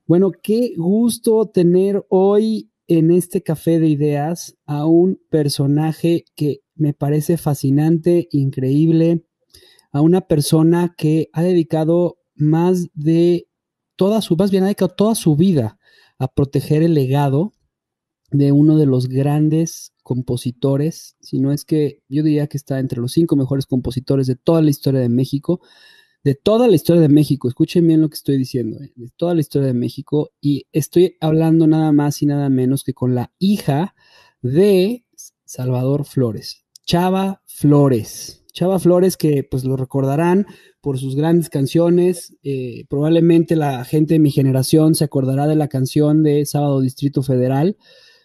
Bueno, qué gusto tener hoy en este café de ideas a un personaje que me parece fascinante, increíble, a una persona que ha dedicado más bien ha dedicado toda su vida a proteger el legado de uno de los grandes compositores, si no es que yo diría que está entre los 5 mejores compositores de toda la historia de México, escuchen bien lo que estoy diciendo, de toda la historia de México, y estoy hablando nada más y nada menos que con la hija de Salvador Flores, Chava Flores. Chava Flores, que pues lo recordarán por sus grandes canciones, probablemente la gente de mi generación se acordará de la canción de Sábado Distrito Federal,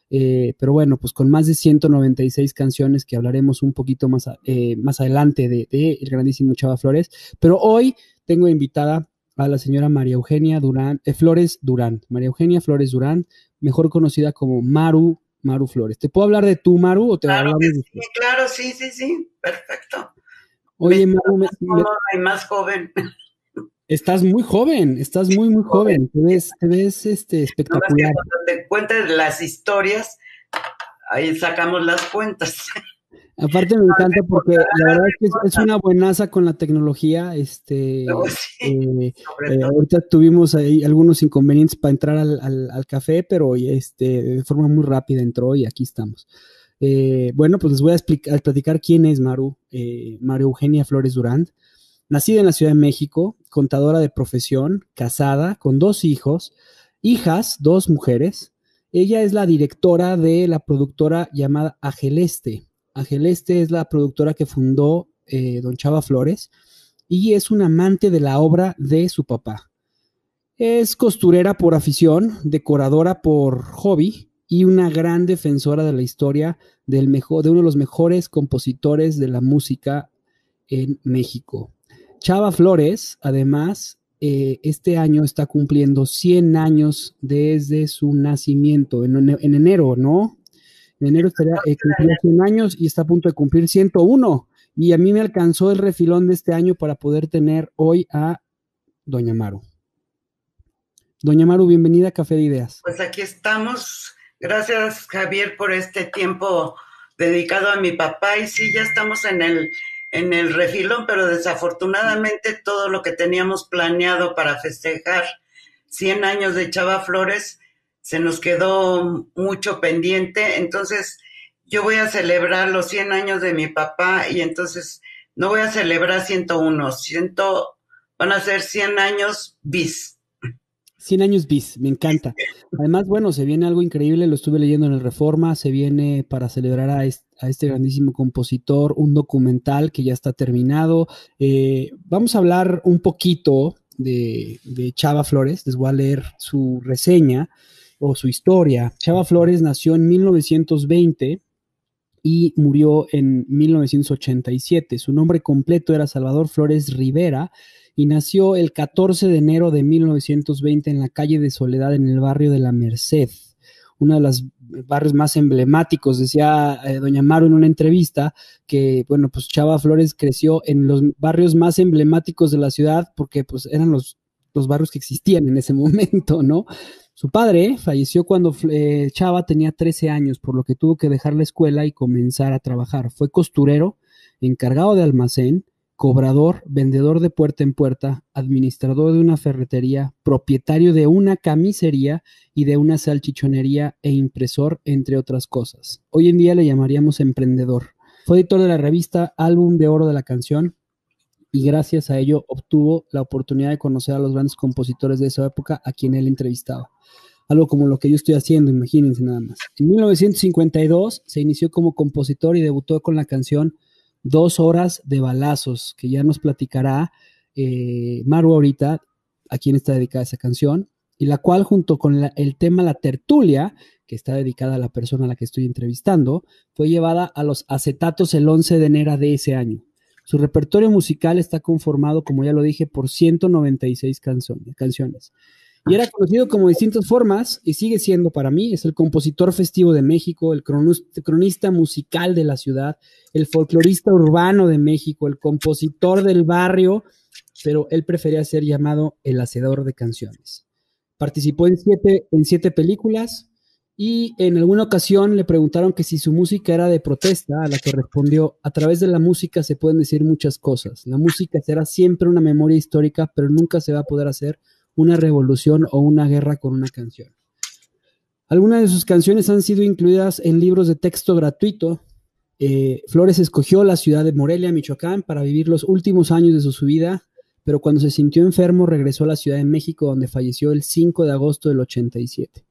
pero bueno, pues con más de 196 canciones que hablaremos un poquito más adelante de el grandísimo Chava Flores. Pero hoy tengo invitada a la señora María Eugenia Flores Durán. María Eugenia Flores Durán, mejor conocida como Maru Flores. ¿Te puedo hablar de tú, Maru, o te Claro que hablamos de sí, tú? claro, sí, sí, sí, perfecto. Me Oye, siento Maru, más cómoda y más joven. estás muy joven, estás muy, muy Joven. joven. Te ves No más que espectacular. cuando te cuentes las historias, ahí sacamos las cuentas. Aparte me encanta porque la verdad es que es una buenaza con la tecnología. Luego sí, sobre todo. Ahorita tuvimos ahí algunos inconvenientes para entrar al café, pero de forma muy rápida entró y aquí estamos. Bueno, pues les voy a platicar quién es María Eugenia Flores Durán. Nacida en la Ciudad de México, contadora de profesión, casada, con 2 hijas, 2 mujeres. Ella es la directora de la productora llamada Ageleste. Ageleste es la productora que fundó don Chava Flores y es un amante de la obra de su papá. Es costurera por afición, decoradora por hobby y una gran defensora de la historia de uno de los mejores compositores de la música en México. Chava Flores, además, este año está cumpliendo 100 años desde su nacimiento, en enero, ¿no? En enero cumplía 100 años y está a punto de cumplir 101. Y a mí me alcanzó el refilón de este año para poder tener hoy a Doña Maru. Doña Maru, bienvenida a Café de Ideas. Pues aquí estamos. Gracias, Javier, por este tiempo dedicado a mi papá. Y sí, ya estamos en el refilón, pero desafortunadamente todo lo que teníamos planeado para festejar 100 años de Chava Flores se nos quedó mucho pendiente. Entonces, yo voy a celebrar los 100 años de mi papá y entonces no voy a celebrar 101, van a ser 100 años bis. 100 años bis, me encanta. Además, bueno, se viene algo increíble, lo estuve leyendo en el Reforma, se viene para celebrar a este grandísimo compositor un documental que ya está terminado. Vamos a hablar un poquito de Chava Flores, les voy a leer su reseña o su historia. Chava Flores nació en 1920 y murió en 1987. Su nombre completo era Salvador Flores Rivera y nació el 14 de enero de 1920 en la calle de Soledad en el barrio de La Merced, uno de los barrios más emblemáticos. Decía doña Maru en una entrevista que, bueno, pues Chava Flores creció en los barrios más emblemáticos de la ciudad porque pues eran los barrios que existían en ese momento, ¿no? Su padre falleció cuando Chava tenía 13 años, por lo que tuvo que dejar la escuela y comenzar a trabajar. Fue costurero, encargado de almacén, cobrador, vendedor de puerta en puerta, administrador de una ferretería, propietario de una camisería y de una salchichonería e impresor, entre otras cosas. Hoy en día le llamaríamos emprendedor. Fue editor de la revista Álbum de Oro de la Canción, y gracias a ello obtuvo la oportunidad de conocer a los grandes compositores de esa época a quien él entrevistaba. Algo como lo que yo estoy haciendo, imagínense nada más. En 1952 se inició como compositor y debutó con la canción 2 horas de balazos, que ya nos platicará Maru ahorita a quién está dedicada esa canción, y la cual junto con el tema La Tertulia, que está dedicada a la persona a la que estoy entrevistando, fue llevada a los acetatos el 11 de enero de ese año. Su repertorio musical está conformado, como ya lo dije, por 196 canciones. Y era conocido como distintas formas, y sigue siendo para mí, es el compositor festivo de México, el cronista musical de la ciudad, el folclorista urbano de México, el compositor del barrio, pero él prefería ser llamado el hacedor de canciones. Participó en siete películas y en alguna ocasión le preguntaron que si su música era de protesta, a la que respondió: a través de la música se pueden decir muchas cosas. La música será siempre una memoria histórica, pero nunca se va a poder hacer una revolución o una guerra con una canción. Algunas de sus canciones han sido incluidas en libros de texto gratuito. Flores escogió la ciudad de Morelia, Michoacán, para vivir los últimos años de su vida, pero cuando se sintió enfermo regresó a la Ciudad de México, donde falleció el 5 de agosto del 87.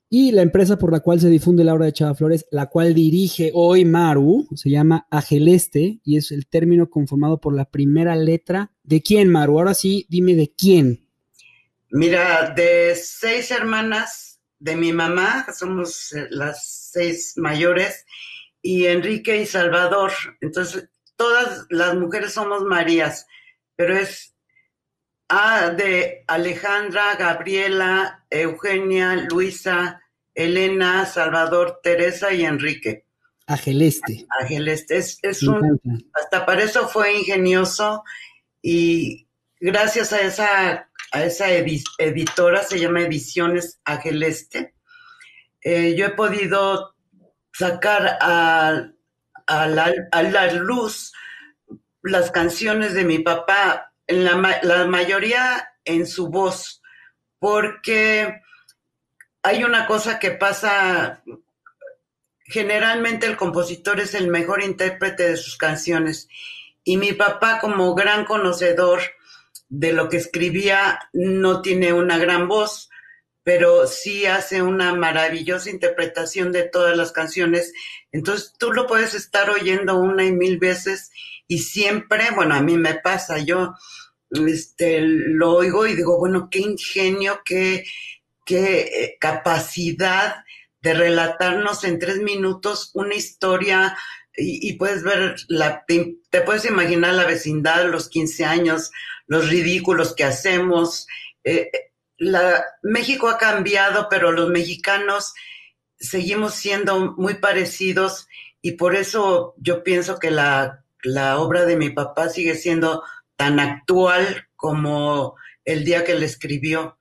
Y la empresa por la cual se difunde la obra de Chava Flores, la cual dirige hoy Maru, se llama Ageleste, y es el término conformado por la primera letra. ¿De quién, Maru? Ahora sí, dime de quién. Mira, de 6 hermanas de mi mamá, somos las 6 mayores, y Enrique y Salvador. Entonces, todas las mujeres somos Marías, pero es de Alejandra, Gabriela, Eugenia, Luisa, Elena, Salvador, Teresa y Enrique. Ageleste. Ageleste. Hasta para eso fue ingenioso, y gracias a esa editora, se llama Ediciones Ageleste, yo he podido sacar a la luz las canciones de mi papá, la mayoría en su voz, porque hay una cosa que pasa: generalmente el compositor es el mejor intérprete de sus canciones, y mi papá, como gran conocedor de lo que escribía, no tiene una gran voz, pero sí hace una maravillosa interpretación de todas las canciones. Entonces tú lo puedes estar oyendo una y mil veces y siempre, bueno, a mí me pasa, yo lo oigo y digo, bueno, qué ingenio, qué capacidad de relatarnos en 3 minutos una historia, y puedes ver, te puedes imaginar la vecindad, los 15 años, los ridículos que hacemos. México ha cambiado, pero los mexicanos seguimos siendo muy parecidos, y por eso yo pienso que la obra de mi papá sigue siendo tan actual como el día que la escribió,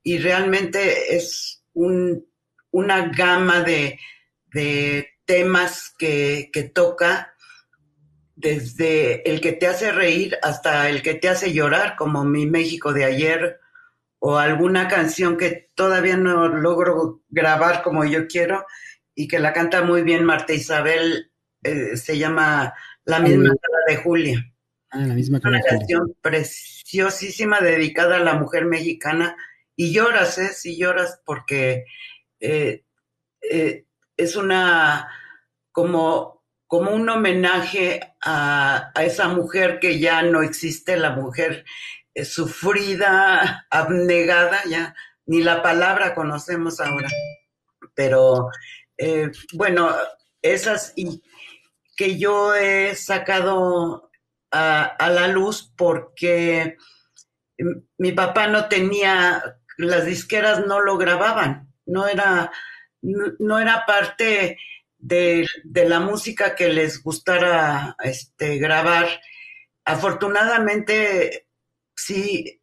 y realmente es una gama de temas que toca, desde el que te hace reír hasta el que te hace llorar, como Mi México de ayer, o alguna canción que todavía no logro grabar como yo quiero y que la canta muy bien Marta Isabel, se llama La misma cara de Julia. La misma cara de Julia. Una canción preciosísima dedicada a la mujer mexicana, y lloras, sí lloras, porque es como un homenaje a esa mujer que ya no existe, la mujer sufrida, abnegada, ya ni la palabra conocemos ahora. Pero bueno, esas y que yo he sacado a la luz porque mi papá no tenía, las disqueras no lo grababan, no era parte de la música que les gustara grabar. Afortunadamente, sí,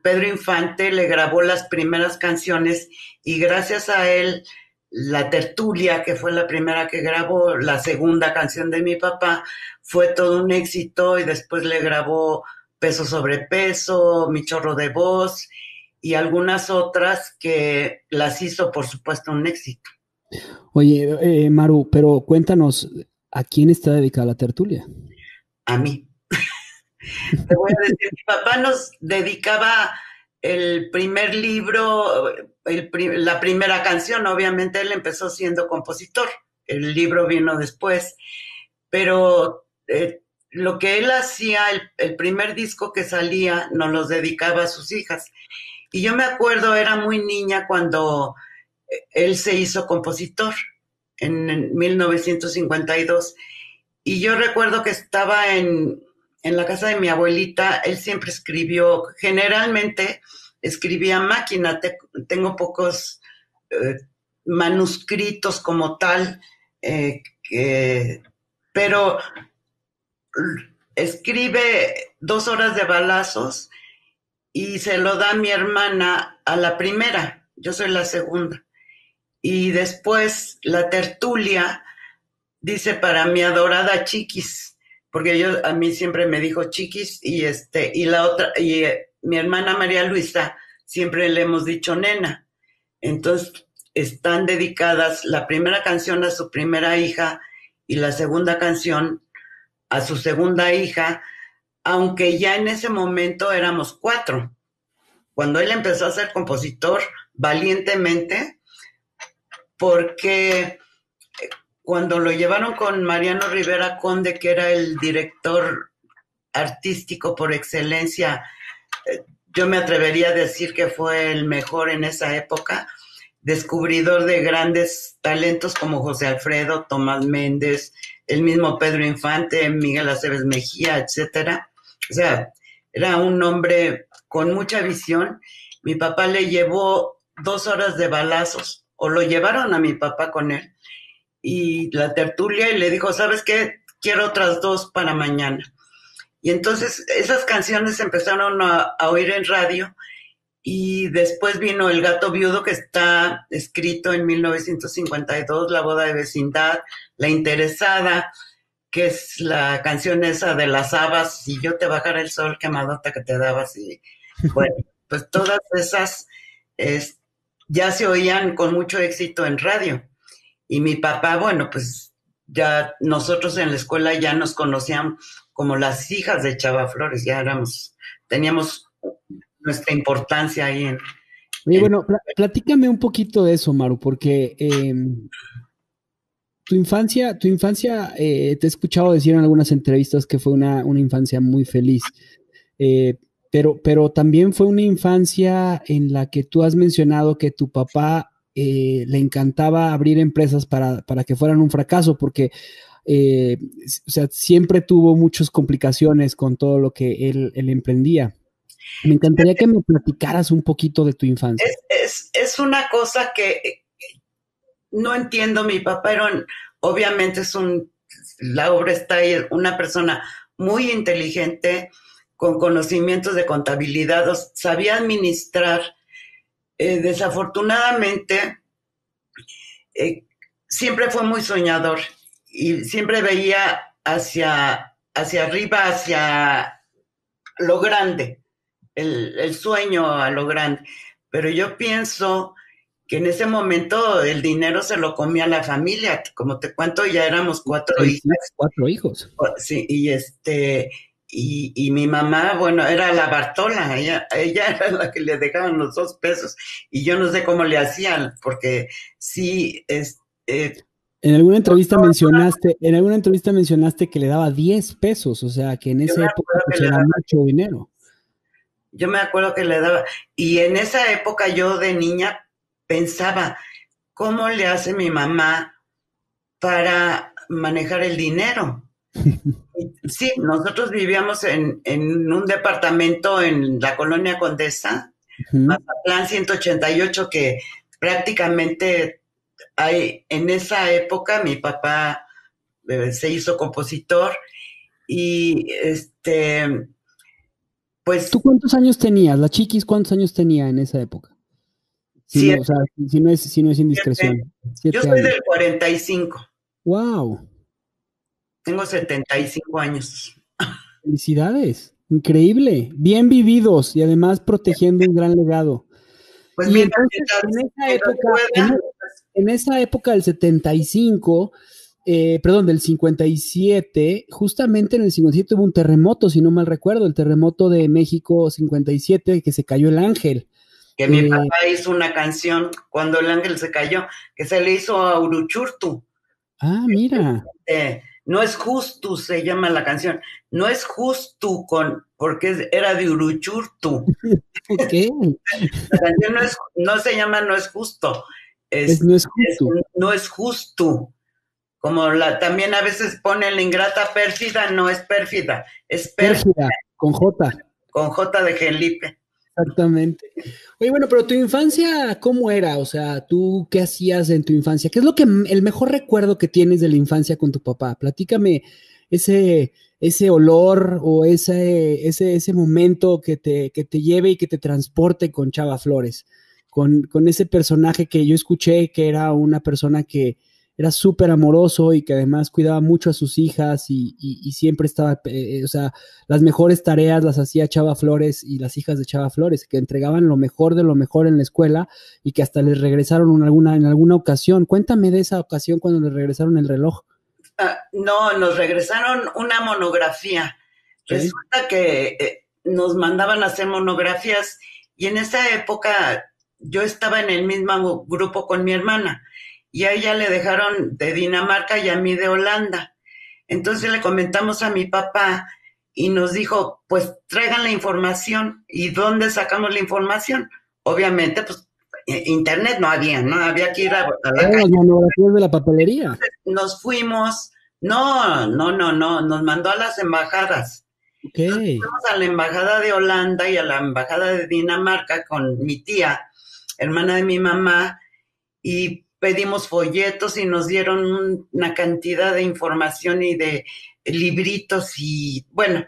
Pedro Infante le grabó las primeras canciones, y gracias a él, La Tertulia, que fue la primera que grabó, la segunda canción de mi papá, fue todo un éxito, y después le grabó Peso sobre Peso, Mi Chorro de Voz, y algunas otras que las hizo, por supuesto, un éxito. Oye, Maru, pero cuéntanos, ¿a quién está dedicada la tertulia? A mí. Te voy a decir, mi papá nos dedicaba el primer libro, la primera canción. Obviamente él empezó siendo compositor, el libro vino después, pero lo que él hacía, el primer disco que salía, nos los dedicaba a sus hijas. Y yo me acuerdo, era muy niña cuando él se hizo compositor en 1952, y yo recuerdo que estaba en la casa de mi abuelita. Él siempre escribió, generalmente escribía a máquina. Tengo pocos manuscritos como tal, pero escribe 2 horas de balazos, y se lo da mi hermana a la primera, yo soy la segunda. Y después la tertulia dice para mi adorada Chiquis, porque a mí siempre me dijo Chiquis, y la otra, mi hermana María Luisa, siempre le hemos dicho nena. Entonces están dedicadas la primera canción a su primera hija y la segunda canción a su segunda hija, aunque ya en ese momento éramos 4. Cuando él empezó a ser compositor valientemente, porque cuando lo llevaron con Mariano Rivera Conde, que era el director artístico por excelencia, yo me atrevería a decir que fue el mejor en esa época, descubridor de grandes talentos como José Alfredo, Tomás Méndez, el mismo Pedro Infante, Miguel Aceves Mejía, etcétera. O sea, era un hombre con mucha visión. Mi papá le llevó 2 horas de balazos, o lo llevaron a mi papá con él, y la tertulia, y le dijo, ¿sabes qué? Quiero otras 2 para mañana. Y entonces esas canciones empezaron a oír en radio, y después vino El gato viudo, que está escrito en 1952, La boda de vecindad, La interesada, que es la canción esa de las habas, si yo te bajara el sol, quemadota que te dabas, y bueno, pues todas esas ya se oían con mucho éxito en radio. Y mi papá, bueno, pues ya nosotros en la escuela ya nos conocíamos como las hijas de Chava Flores, ya teníamos nuestra importancia ahí en... Oye, bueno, platícame un poquito de eso, Maru, porque tu infancia, te he escuchado decir en algunas entrevistas que fue una infancia muy feliz, pero también fue una infancia en la que tú has mencionado que tu papá le encantaba abrir empresas para que fueran un fracaso, porque o sea, siempre tuvo muchas complicaciones con todo lo que él emprendía. Me encantaría que me platicaras un poquito de tu infancia. Es una cosa que no entiendo. Mi papá obviamente la obra está ahí, una persona muy inteligente, con conocimientos de contabilidad, sabía administrar. Desafortunadamente, siempre fue muy soñador y siempre veía hacia arriba, hacia lo grande, el sueño a lo grande. Pero yo pienso que en ese momento el dinero se lo comía la familia. Como te cuento, ya éramos 4 hijas. 4 hijos. Sí, y mi mamá, bueno, era la Bartola, ella era la que le dejaban los 2 pesos, y yo no sé cómo le hacían, porque sí, en alguna entrevista mencionaste que le daba 10 pesos, o sea, que en esa época pues era mucho dinero. Yo me acuerdo que le daba, y en esa época yo de niña pensaba, ¿cómo le hace mi mamá para manejar el dinero? Sí, nosotros vivíamos en un departamento en la colonia Condesa, Mazatlán 188, que prácticamente en esa época mi papá se hizo compositor, y pues... ¿Tú cuántos años tenías? ¿La Chiquis cuántos años tenía en esa época? Si no es indiscreción. 7 yo soy años. Del 45. ¡Wow! Tengo 75 años. Felicidades, increíble, bien vividos y además protegiendo un gran legado. Pues y mira, entonces, en esa época del 75, del 57, justamente en el 57 hubo un terremoto, si no mal recuerdo, el terremoto de México 57, que se cayó el ángel. Que mi papá hizo una canción cuando el ángel se cayó, que se le hizo a Uruchurtu. Ah, mira. No es justo, se llama la canción. No es justo porque era de Uruchurtu. Okay. La canción no se llama No es justo. No es justo. No es justo. Como también a veces ponen la ingrata pérfida, no es pérfida, es pérfida. Con J. Con J de Felipe. Exactamente. Oye, bueno, pero tu infancia, ¿cómo era? O sea, ¿tú qué hacías en tu infancia? ¿Qué es el mejor recuerdo que tienes de la infancia con tu papá? Platícame ese olor o ese momento que te lleve y que te transporte con Chava Flores, con ese personaje que yo escuché que era una persona que era súper amoroso y que además cuidaba mucho a sus hijas y siempre estaba, o sea, las mejores tareas las hacía Chava Flores y las hijas de Chava Flores, que entregaban lo mejor de lo mejor en la escuela y que hasta les regresaron en alguna ocasión. Cuéntame de esa ocasión cuando les regresaron el reloj. No, nos regresaron una monografía. ¿Okay? Resulta que nos mandaban a hacer monografías y en esa época yo estaba en el mismo grupo con mi hermana y a ella le dejaron de Dinamarca y a mí de Holanda. Entonces le comentamos a mi papá y nos dijo, pues traigan la información. ¿Y dónde sacamos la información? Obviamente, pues internet no había, ¿no? Había que ir a la Las calle. monografías de la papelería. Nos fuimos, no, nos mandó a las embajadas. Ok. Entonces fuimos a la embajada de Holanda y a la embajada de Dinamarca con mi tía, hermana de mi mamá, y pedimos folletos y nos dieron una cantidad de información y de libritos y bueno,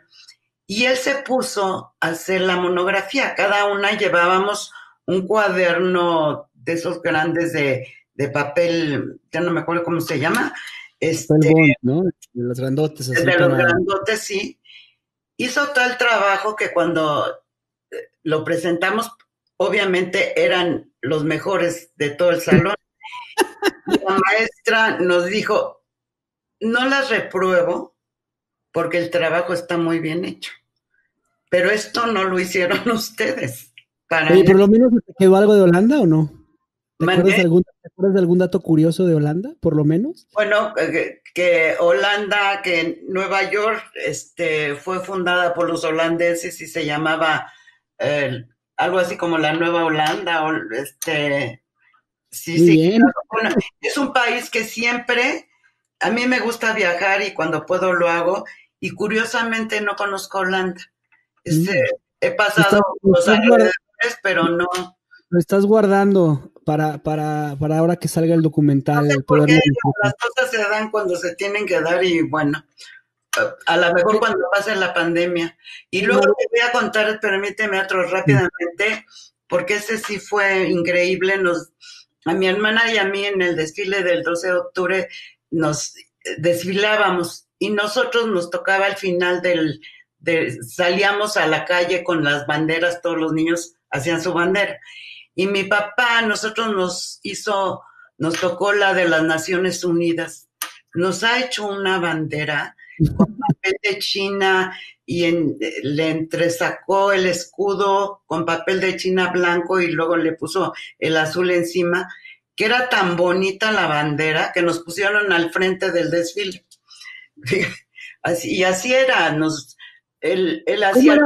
y él se puso a hacer la monografía. Cada una llevábamos un cuaderno de esos grandes de papel, ya no me acuerdo cómo se llama, El este, bond, ¿no? De los grandotes así de los para... grandotes, sí. Hizo tal trabajo que cuando lo presentamos, obviamente eran los mejores de todo el salón. La maestra nos dijo, no las repruebo porque el trabajo está muy bien hecho, pero esto no lo hicieron ustedes. Para Oye, nada. por lo menos te quedó algo de Holanda o no? Mandé, ¿Te acuerdas de algún dato curioso de Holanda, por lo menos? bueno, que Holanda, que Nueva York, fue fundada por los holandeses y se llamaba algo así como la Nueva Holanda, o sí, Muy sí, bien. claro. Bueno, es un país que siempre, a mí me gusta viajar y cuando puedo lo hago, y curiosamente no conozco Holanda. Este, Mira, he lo pasado estás, lo los estás guard- alrededores, pero no, no lo estás guardando para ahora que salga el sé documental, por qué poderlo disfrutar. las cosas se dan cuando se tienen que dar y bueno, a lo mejor Oye, cuando pase la pandemia. Y luego Maru, te voy a contar, permíteme otro rápidamente, porque ese sí fue increíble. A mi hermana y a mí en el desfile del 12 de octubre nos desfilábamos y nosotros nos tocaba al final salíamos a la calle con las banderas, todos los niños hacían su bandera. Y mi papá, nos tocó la de las Naciones Unidas. Nos ha hecho una bandera con papel de China y le entresacó el escudo con papel de China blanco y luego le puso el azul encima, que era tan bonita la bandera que nos pusieron al frente del desfile. Y así era, él hacía...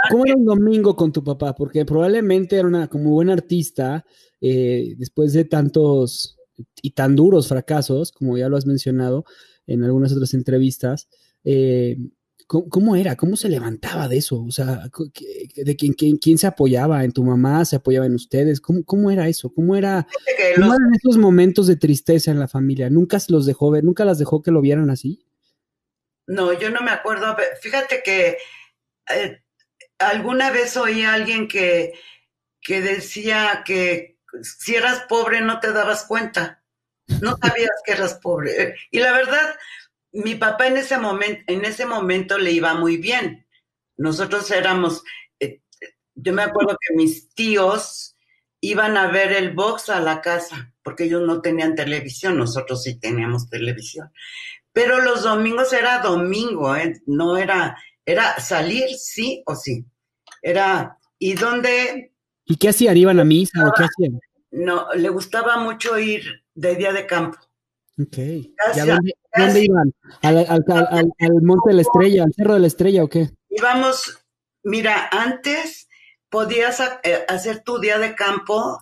cómo era un domingo con tu papá? Porque probablemente era como buen artista, después de tantos y tan duros fracasos, como ya lo has mencionado en algunas otras entrevistas, eh, ¿cómo era? ¿Cómo se levantaba de eso? O sea, ¿de quién se apoyaba? ¿En tu mamá? ¿Se apoyaba en ustedes? ¿Cómo era eso? que ¿Cómo los eran esos momentos de tristeza en la familia? ¿Nunca los dejó ver? ¿Nunca las dejó que lo vieran así? No, yo no me acuerdo. Fíjate que eh, alguna vez oí a alguien que decía que si eras pobre no te dabas cuenta, no sabías que eras pobre. Y la verdad, mi papá en ese momento le iba muy bien. Nosotros éramos, yo me acuerdo que mis tíos iban a ver el box a la casa, porque ellos no tenían televisión, nosotros sí teníamos televisión. Pero los domingos era domingo, ¿eh? No era salir sí o sí. ¿Y dónde? ¿Y qué hacían? ¿Iban a misa o qué hacían? No, le gustaba mucho ir de día de campo. Ok. ¿Y a Casi, dónde casi iban? ¿Al Monte de la Estrella, al Cerro de la Estrella o qué? íbamos, mira, antes podías hacer tu día de campo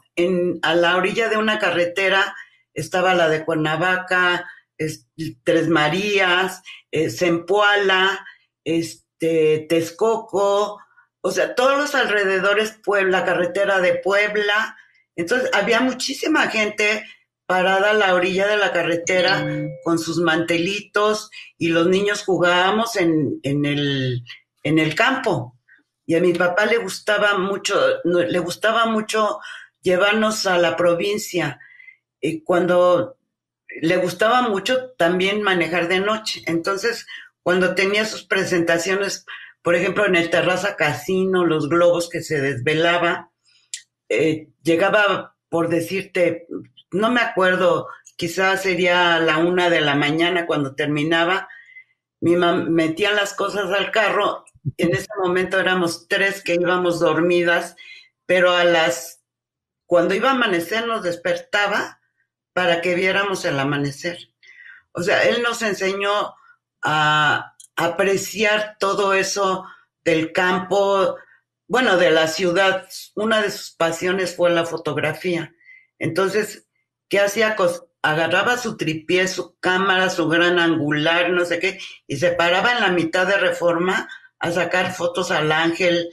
a la orilla de una carretera, estaba la de Cuernavaca, Tres Marías, Zempoala, Texcoco, o sea, todos los alrededores, Puebla, carretera de Puebla. Entonces, había muchísima gente parada a la orilla de la carretera con sus mantelitos y los niños jugábamos en el campo. Y a mi papá le gustaba mucho llevarnos a la provincia. Y cuando le gustaba mucho también manejar de noche. Entonces, cuando tenía sus presentaciones, por ejemplo, en el Terraza Casino, los globos que se desvelaba, llegaba, por decirte, no me acuerdo, quizás sería la 1 de la mañana cuando terminaba, mi mamá metía las cosas al carro, en ese momento éramos tres que íbamos dormidas, pero cuando iba a amanecer nos despertaba para que viéramos el amanecer. O sea, él nos enseñó a apreciar todo eso del campo, bueno, de la ciudad. Una de sus pasiones fue la fotografía. Entonces, ¿qué hacía? Agarraba su tripié, su cámara, su gran angular, no sé qué, y se paraba en la mitad de Reforma a sacar fotos al ángel,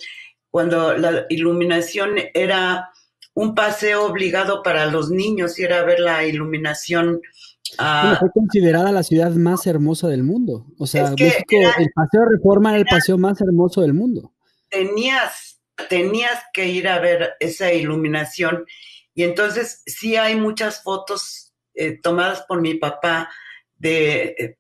cuando la iluminación era un paseo obligado para los niños, ir a ver la iluminación. Bueno, fue considerada la ciudad más hermosa del mundo. O sea, Es que México, el Paseo de Reforma era el paseo más hermoso del mundo. tenías que ir a ver esa iluminación. Y entonces sí hay muchas fotos tomadas por mi papá de,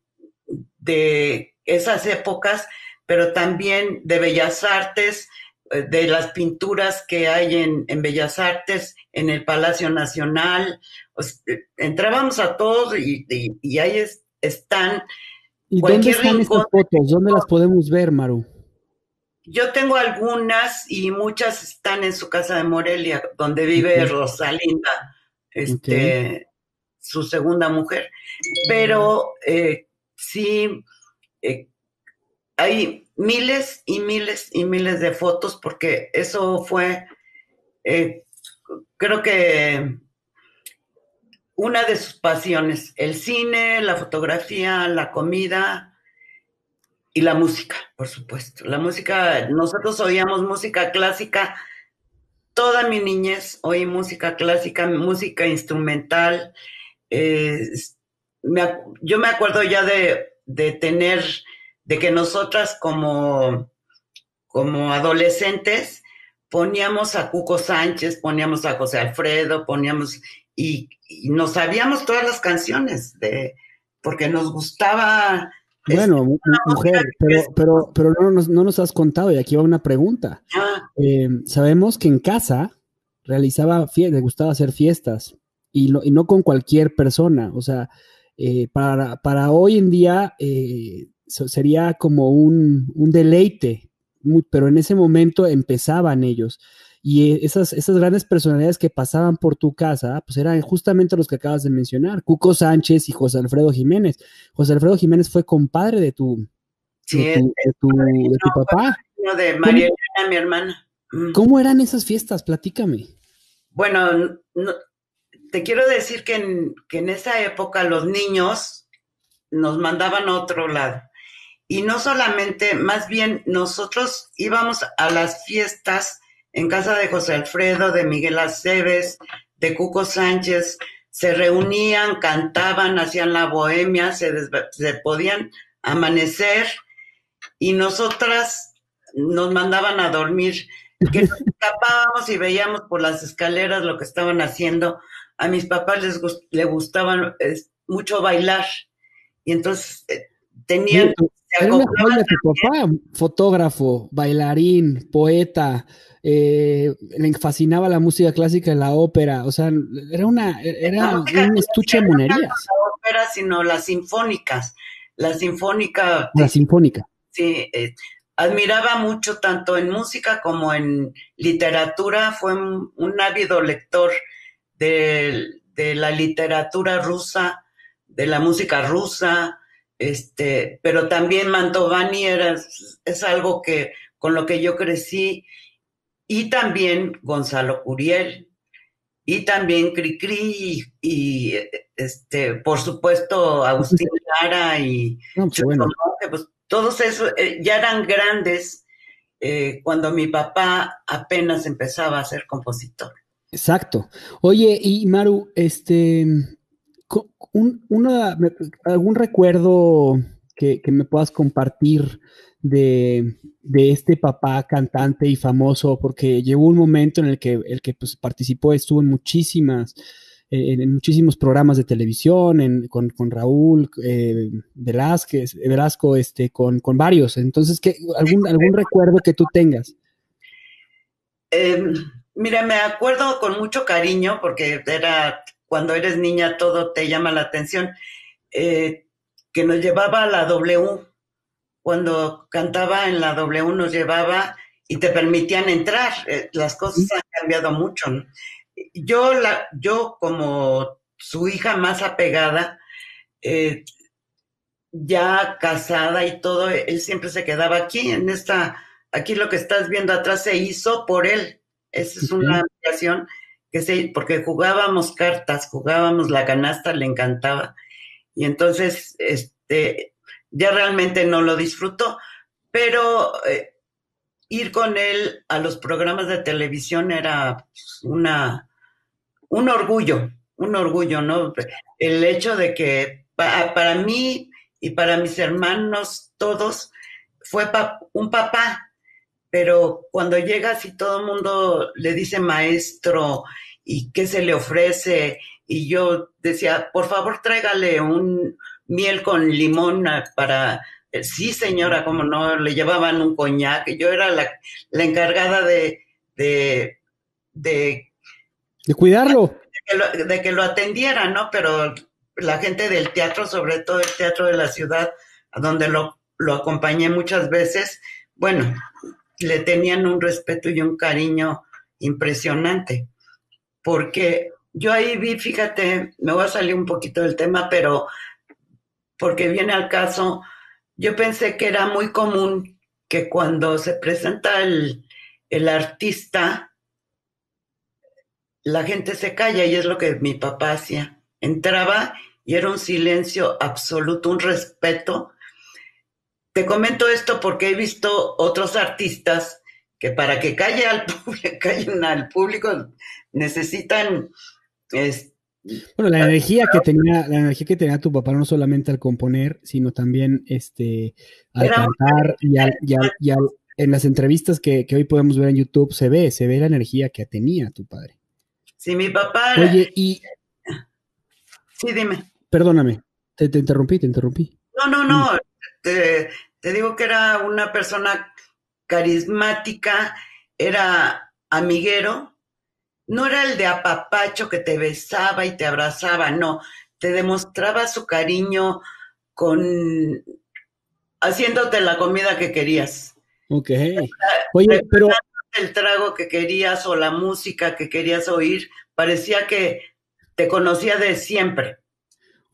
de esas épocas, pero también de Bellas Artes, de las pinturas que hay en Bellas Artes, en el Palacio Nacional. Pues, entrábamos a todos y ahí están ¿Y dónde cualquier están estas rincón. fotos? ¿Dónde las podemos ver, Maru? Yo tengo algunas y muchas están en su casa de Morelia, donde vive Ok, Rosalinda, ok. su segunda mujer. Pero sí, eh, hay miles y miles y miles de fotos porque eso fue, eh, creo que una de sus pasiones, el cine, la fotografía, la comida y la música, por supuesto. La música, nosotros oíamos música clásica. Toda mi niñez oí música clásica, música instrumental. Eh, yo me acuerdo ya de que nosotras como adolescentes poníamos a Cuco Sánchez, poníamos a José Alfredo, y nos sabíamos todas las canciones porque nos gustaba. Bueno, Una música mujer, que pero no nos has contado, y aquí va una pregunta. Sabemos que en casa le gustaba hacer fiestas, y no con cualquier persona. O sea, para hoy en día sería como un deleite, pero en ese momento empezaban ellos. Y esas grandes personalidades que pasaban por tu casa, pues eran justamente los que acabas de mencionar, Cuco Sánchez y José Alfredo Jiménez. José Alfredo Jiménez fue compadre sí, de tu papá. de ¿Cómo, María Elena, mi hermana. cómo eran esas fiestas? Platícame. Bueno, te quiero decir que en esa época los niños nos mandaban a otro lado. Y no solamente, más bien nosotros íbamos a las fiestas en casa de José Alfredo, de Miguel Aceves, de Cuco Sánchez, se reunían, cantaban, hacían la bohemia, se podían amanecer y nosotras nos mandaban a dormir, que nos escapábamos y veíamos por las escaleras lo que estaban haciendo. A mis papás les gustaban mucho bailar y entonces Oye, se era una acoplaban. joya tu papá, fotógrafo, bailarín, poeta, le fascinaba la música clásica y la ópera. O sea, La era música un estuche clásica de no tanto monerías. la ópera, sino las sinfónicas. La sinfónica, La sinfónica. sí, admiraba mucho tanto en música como en literatura. Fue un ávido lector de la literatura rusa, de la música rusa, pero también Mantovani es algo con lo que yo crecí, y también Gonzalo Curiel, y también Cricri, por supuesto Agustín Lara y No, pues Chucho bueno, Monge, pues todos esos ya eran grandes cuando mi papá apenas empezaba a ser compositor. exacto. Oye, y Maru, ¿Algún recuerdo que me puedas compartir de este papá cantante y famoso? Porque llegó un momento en el que pues, participó, estuvo en muchísimos programas de televisión, con Raúl Velasco, con varios. Entonces, algún recuerdo que tú tengas? Eh, Mira, me acuerdo con mucho cariño, porque cuando eres niña todo te llama la atención, eh, que nos llevaba a la W. Cuando cantaba en la W nos llevaba y te permitían entrar. Las cosas han cambiado mucho, ¿no? Yo como su hija más apegada, eh, ya casada y todo, él siempre se quedaba aquí lo que estás viendo atrás se hizo por él. Esa es una Okay. ampliación porque jugábamos cartas, jugábamos la canasta, le encantaba. Y entonces, ya realmente no lo disfruto, pero ir con él a los programas de televisión era un orgullo, ¿no? El hecho de que para mí y para mis hermanos todos fue un papá, pero cuando llegas y todo el mundo le dice maestro y qué se le ofrece, y yo decía, por favor tráigale un miel con limón para... Sí, señora, como no, le llevaban un coñac, yo era la encargada de, de De cuidarlo. de que lo atendieran, ¿no? Pero la gente del teatro, sobre todo el teatro de la ciudad, a donde lo acompañé muchas veces, bueno, le tenían un respeto y un cariño impresionante, porque yo ahí vi, fíjate, me voy a salir un poquito del tema, pero porque viene al caso, yo pensé que era muy común que cuando se presenta el artista, la gente se calla y es lo que mi papá hacía. Entraba y era un silencio absoluto, un respeto. Te comento esto porque he visto otros artistas que para que callen al público necesitan es, Bueno, la energía que tenía tu papá no solamente al componer, sino también al era cantar en las entrevistas que hoy podemos ver en YouTube se ve la energía que tenía tu padre. si mi papá Oye, y sí, dime. perdóname, te interrumpí. Dime. No, te, te digo que era una persona carismática, era amiguero, no era el de apapacho que te besaba y te abrazaba, no, te demostraba su cariño con haciéndote la comida que querías, Ok. Oye, pero preparándote el trago que querías o la música que querías oír, parecía que te conocía de siempre.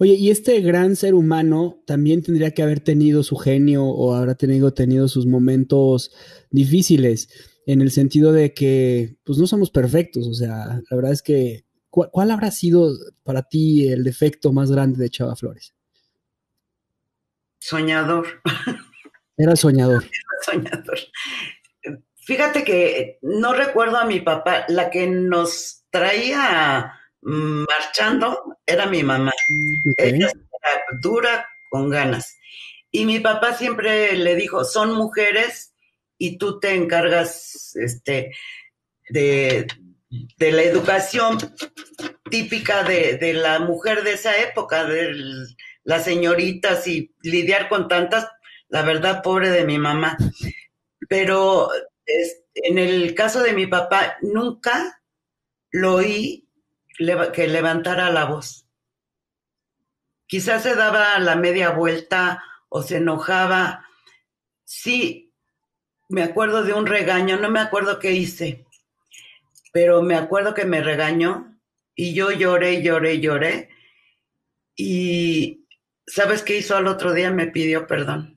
Oye, y este gran ser humano también tendría que haber tenido su genio o habrá tenido sus momentos difíciles, en el sentido de que, pues no somos perfectos, o sea, la verdad es que, ¿cuál habrá sido para ti el defecto más grande de Chava Flores? Soñador, Era soñador. soñador. Fíjate que no recuerdo a mi papá, la que nos traía marchando era mi mamá. Ok. Ella era dura con ganas. Y mi papá siempre le dijo, son mujeres y tú te encargas de, de la educación típica de la mujer de esa época, de las señoritas y lidiar con tantas, la verdad, pobre de mi mamá. Pero en el caso de mi papá, nunca lo oí que levantara la voz. Quizás se daba la media vuelta o se enojaba. Sí, me acuerdo de un regaño, no me acuerdo qué hice, pero me acuerdo que me regañó y yo lloré, lloré, lloré. Y ¿sabes qué hizo al otro día? Me pidió perdón.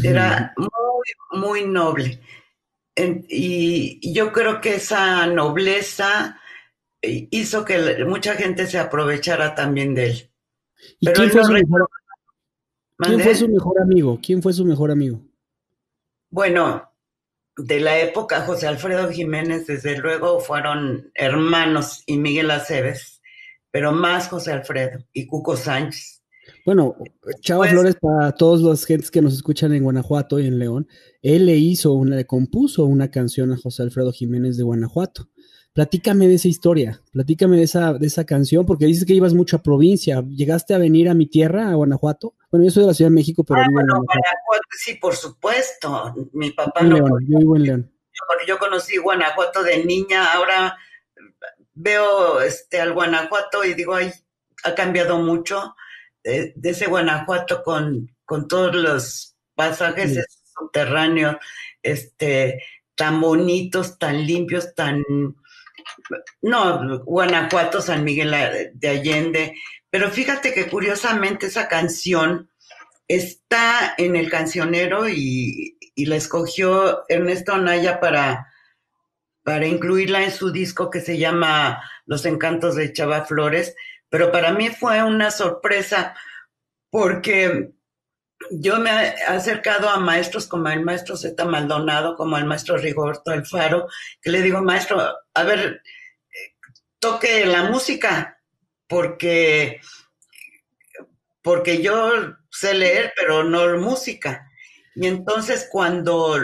Era muy, muy noble. Y yo creo que esa nobleza hizo que mucha gente se aprovechara también de él. ¿Y Pero él no quién fue mandé. su mejor amigo? ¿Quién fue su mejor amigo? Bueno, de la época José Alfredo Jiménez, desde luego, fueron hermanos y Miguel Aceves. pero más José Alfredo y Cuco Sánchez. Bueno, Chava Pues, Flores, para todas las gentes que nos escuchan en Guanajuato y en León, él le compuso una canción a José Alfredo Jiménez de Guanajuato. Platícame de esa historia, platícame de esa canción, porque dices que ibas mucho a provincia. ¿Llegaste a venir a mi tierra, a Guanajuato? Bueno, yo soy de la Ciudad de México, pero vivo en bueno, Guanajuato. Guanajuato, sí, por supuesto. Mi papá En no, León, yo vivo en León. yo conocí Guanajuato de niña, ahora veo al Guanajuato y digo, ay, ha cambiado mucho de ese Guanajuato con todos los pasajes Sí. subterráneos, este, tan bonitos, tan limpios, tan, no, Guanajuato, San Miguel de Allende, pero fíjate que curiosamente esa canción está en el cancionero y la escogió Ernesto Anaya para incluirla en su disco que se llama Los Encantos de Chava Flores, pero para mí fue una sorpresa porque yo me he acercado a maestros como el maestro Zeta Maldonado, como el maestro Rigoberto Alfaro, que le digo, maestro, a ver, toque la música, porque, porque yo sé leer, pero no música. Y entonces cuando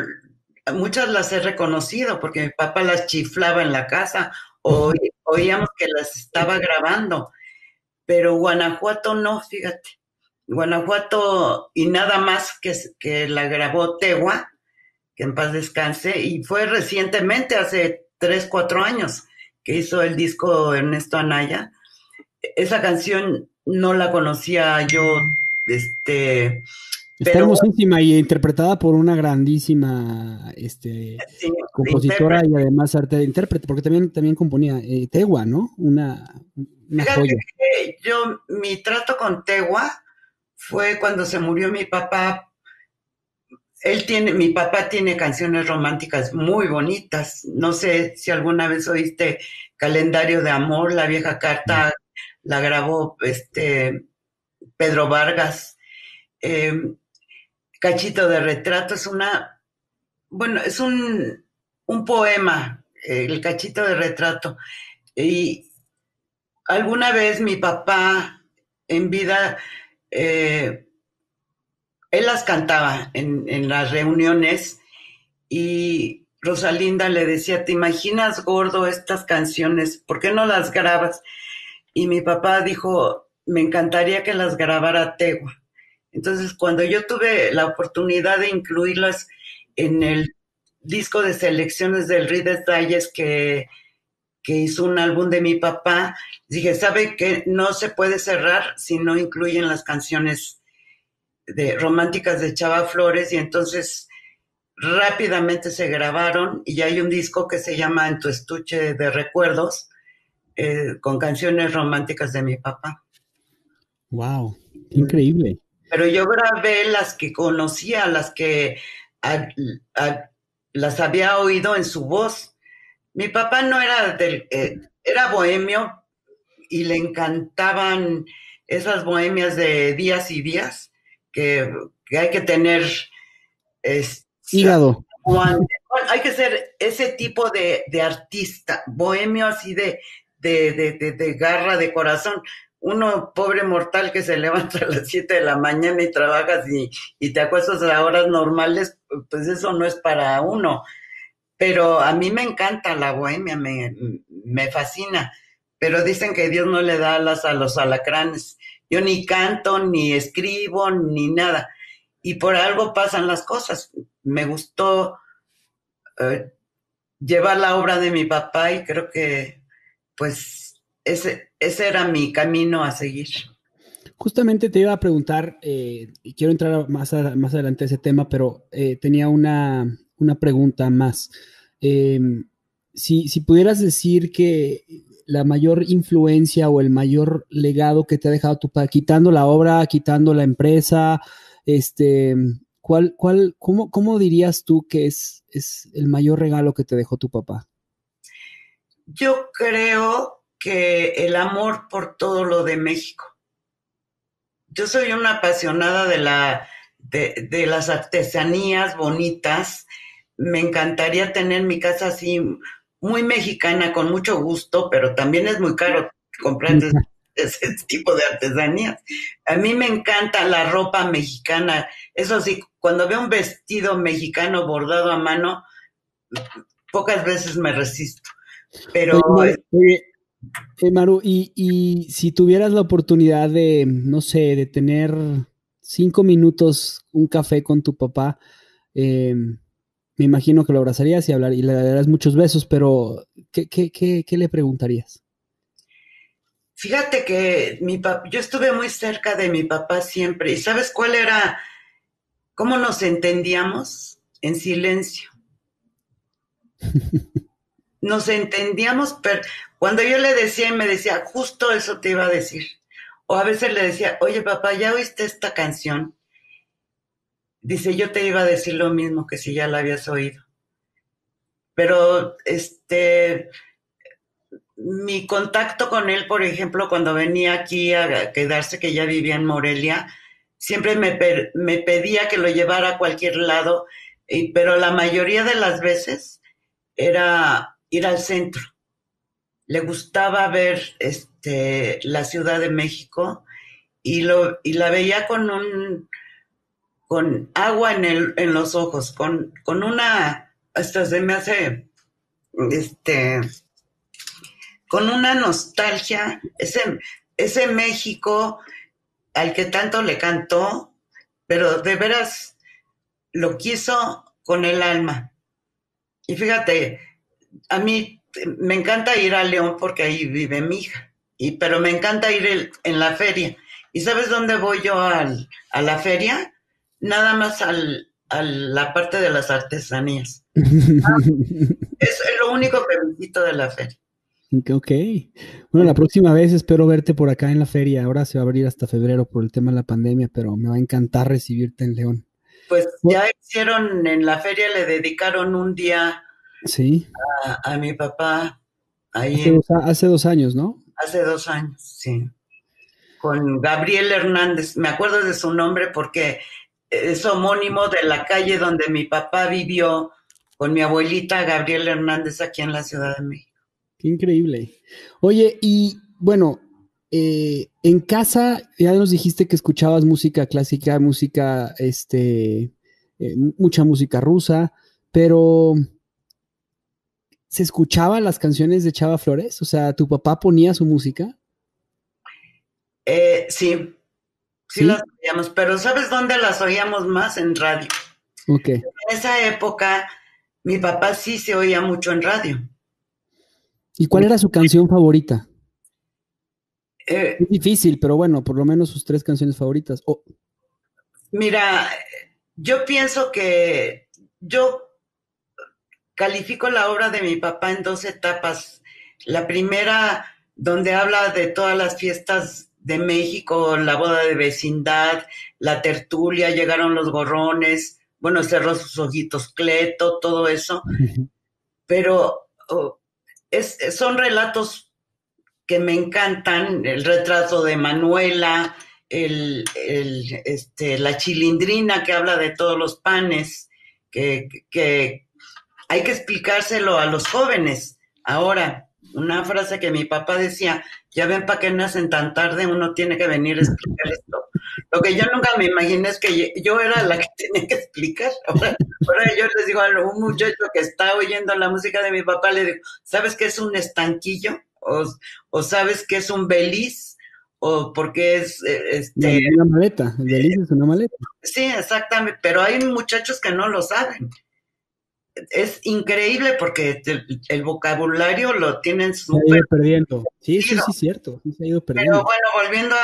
muchas las he reconocido, porque mi papá las chiflaba en la casa, o oíamos que las estaba grabando, pero Guanajuato no, fíjate. Guanajuato y nada más que la grabó Tegua, que en paz descanse, y fue recientemente, hace 3, 4 años, que hizo el disco Ernesto Anaya. Esa canción no la conocía yo, este, Está pero hermosísima y interpretada por una grandísima sí, compositora intérprete. y además arte de intérprete, porque también componía Tegua, ¿no? Una Fíjate joya. que mi trato con Tegua fue cuando se murió mi papá. Mi papá tiene canciones románticas muy bonitas. No sé si alguna vez oíste Calendario de Amor, La Vieja Carta, la grabó Pedro Vargas. Eh, Cachito de Retrato bueno, es un poema, el Cachito de Retrato. Y alguna vez mi papá en vida, eh, él las cantaba en las reuniones y Rosalinda le decía, ¿te imaginas, gordo, estas canciones? ¿Por qué no las grabas? Y mi papá dijo, me encantaría que las grabara Tegua. Entonces, cuando yo tuve la oportunidad de incluirlas en el disco de selecciones del Reader's Digest que hizo un álbum de mi papá, dije, ¿sabe que no se puede cerrar si no incluyen las canciones románticas de Chava Flores? Y entonces rápidamente se grabaron y hay un disco que se llama En tu estuche de recuerdos, con canciones románticas de mi papá. Wow, qué increíble. Pero yo grabé las que conocía, las que a, a, las había oído en su voz. Mi papá no era era bohemio y le encantaban esas bohemias de días y días que hay que tener es, Hígado. hay que ser ese tipo de artista, bohemio así de garra, de corazón. Uno, pobre mortal que se levanta a las 7 de la mañana y trabajas y te acuestas a horas normales, pues eso no es para uno. Pero a mí me encanta la bohemia, me fascina. Pero dicen que Dios no le da alas a los alacranes. Yo ni canto, ni escribo, ni nada. Y por algo pasan las cosas. Me gustó eh, llevar la obra de mi papá y creo que pues ese era mi camino a seguir. Justamente te iba a preguntar, y quiero entrar más adelante a ese tema, pero tenía una pregunta más. Eh, si pudieras decir que la mayor influencia o el mayor legado que te ha dejado tu padre, quitando la obra, quitando la empresa, este, cómo dirías tú que es el mayor regalo que te dejó tu papá? Yo creo que el amor por todo lo de México. Yo soy una apasionada de las artesanías bonitas. Me encantaría tener mi casa así muy mexicana, con mucho gusto, pero también es muy caro comprar. ese tipo de artesanías. A mí me encanta la ropa mexicana. Eso sí, cuando veo un vestido mexicano bordado a mano, pocas veces me resisto. Pero Maru, y si tuvieras la oportunidad de, no sé, de tener 5 minutos, un café con tu papá, me imagino que lo abrazarías y le darías muchos besos, pero ¿qué le preguntarías? fíjate que yo estuve muy cerca de mi papá siempre. ¿Y sabes cuál era? ¿Cómo nos entendíamos? En silencio. Nos entendíamos, pero cuando yo le decía y me decía, justo eso te iba a decir. O a veces le decía, oye papá, ¿ya oíste esta canción? Dice, yo te iba a decir lo mismo que si ya la habías oído. Pero mi contacto con él, por ejemplo, cuando venía aquí a quedarse, que ya vivía en Morelia, siempre me pedía que lo llevara a cualquier lado, pero la mayoría de las veces era ir al centro. Le gustaba ver la Ciudad de México y la veía con agua en los ojos, con una, hasta se me hace, este, con una nostalgia, ese México al que tanto le cantó, pero de veras lo quiso con el alma. Y fíjate, a mí me encanta ir a León porque ahí vive mi hija, pero me encanta ir en la feria. ¿Y sabes dónde voy yo a la feria? Nada más a la parte de las artesanías. Es lo único que visito de la feria. Ok. Bueno, la próxima vez espero verte por acá en la feria. Ahora se va a abrir hasta febrero por el tema de la pandemia, pero me va a encantar recibirte en León. Pues ya hicieron en la feria, le dedicaron un día Sí. a mi papá ahí Hace 2 años, ¿no? hace 2 años, sí. Con Gabriel Hernández. Me acuerdo de su nombre porque es homónimo de la calle donde mi papá vivió con mi abuelita Gabriel Hernández aquí en la Ciudad de México. Qué increíble. Oye, y bueno, en casa ya nos dijiste que escuchabas música clásica, mucha música rusa, pero ¿se escuchaban las canciones de Chava Flores? O sea, ¿tu papá ponía su música? Sí, sí ¿Sí? las oíamos, pero ¿sabes dónde las oíamos más? En radio. Ok. En esa época, mi papá sí se oía mucho en radio. ¿Y cuál era su canción favorita? Es Eh, difícil, pero bueno, por lo menos sus 3 canciones favoritas. Oh, Mira, yo pienso que yo califico la obra de mi papá en 2 etapas. La primera, donde habla de todas las fiestas de México, la boda de vecindad, la tertulia, llegaron los gorrones, bueno, cerró sus ojitos Cleto, todo eso, pero son relatos que me encantan, el retrato de Manuela, la chilindrina que habla de todos los panes, que hay que explicárselo a los jóvenes. Ahora, una frase que mi papá decía, ya ven para qué nacen tan tarde, uno tiene que venir a explicar esto. Lo que yo nunca me imaginé es que yo era la que tenía que explicar. Ahora yo les digo a un muchacho que está oyendo la música de mi papá, le digo, ¿sabes qué es un estanquillo? O ¿sabes qué es un beliz? O porque es, una maleta, el Belice es una maleta. sí, exactamente, pero hay muchachos que no lo saben. Es increíble porque el vocabulario lo tienen Se ha ido súper perdiendo. Sí, perdido. cierto. Sí, se ha ido Pero perdiendo. bueno, volviendo